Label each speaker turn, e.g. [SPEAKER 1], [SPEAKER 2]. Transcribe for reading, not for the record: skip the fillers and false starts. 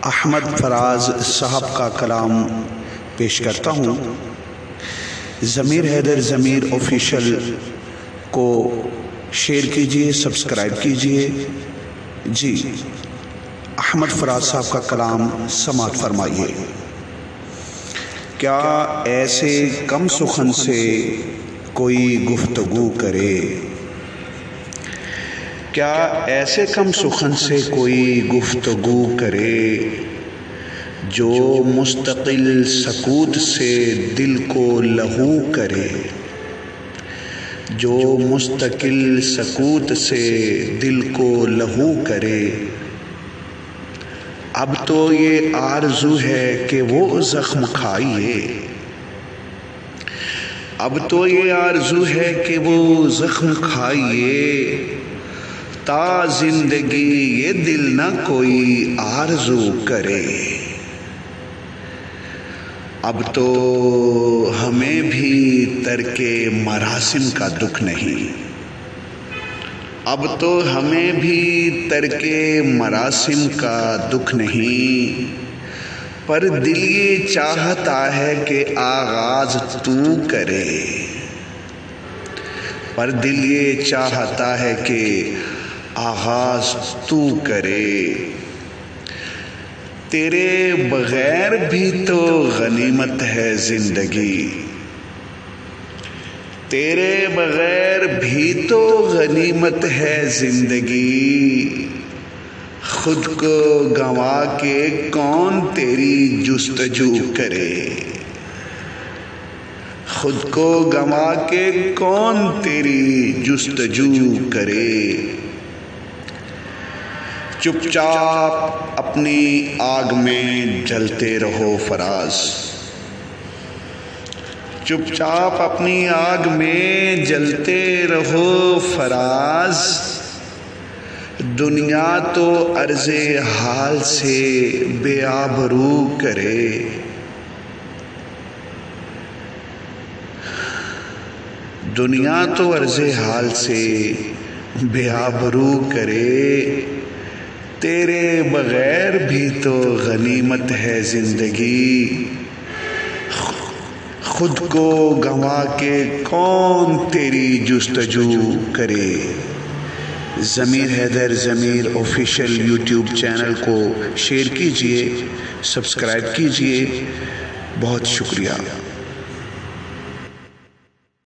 [SPEAKER 1] अहमद फराज साहब का कलाम पेश करता हूँ। ज़मीर हैदर ज़मीर ऑफिशियल को शेयर कीजिए, सब्सक्राइब कीजिए। जी, अहमद फराज साहब का कलाम समाअत फरमाइए। क्या ऐसे कम सुखन से कोई गुफ्तगू करे, क्या ऐसे कम सुखन से कोई गुफ्तगू करे, जो मुस्तकिल सकूत से दिल को लहू करे, जो मुस्तकिल सकूत से दिल को लहू करे। अब तो ये आरज़ू है कि वो ज़ख्म खाइए, अब तो ये आरज़ू है कि वो ज़ख्म खाइए, ता जिंदगी ये दिल न कोई आरज़ू करे। अब तो हमें भी तर्के मरासिम का दुख नहीं, अब तो हमें भी तर्के मरासिम का दुख नहीं, पर दिल ये चाहता है कि आगाज़ तू करे, पर दिल ये चाहता है कि आगाज़ तू करे। तेरे बगैर भी तो गनीमत है ज़िंदगी, तेरे बगैर भी तो गनीमत है ज़िंदगी, खुद को गंवा के कौन तेरी जुस्तजू करे, खुद को गंवा के कौन तेरी जुस्तजू करे। चुपचाप अपनी आग में जलते रहो फराज, चुपचाप अपनी आग में जलते रहो फराज, दुनिया तो अर्ज़े हाल से बेआबरू करे, दुनिया तो अर्ज़े हाल से बेआबरू करे। तेरे बगैर भी तो गनीमत है ज़िंदगी, खुद को गंवा के कौन तेरी जुस्तजू करे। ज़मीर हैदर ज़मीर ऑफिशियल यूट्यूब चैनल को शेयर कीजिए, सब्सक्राइब कीजिए। बहुत शुक्रिया।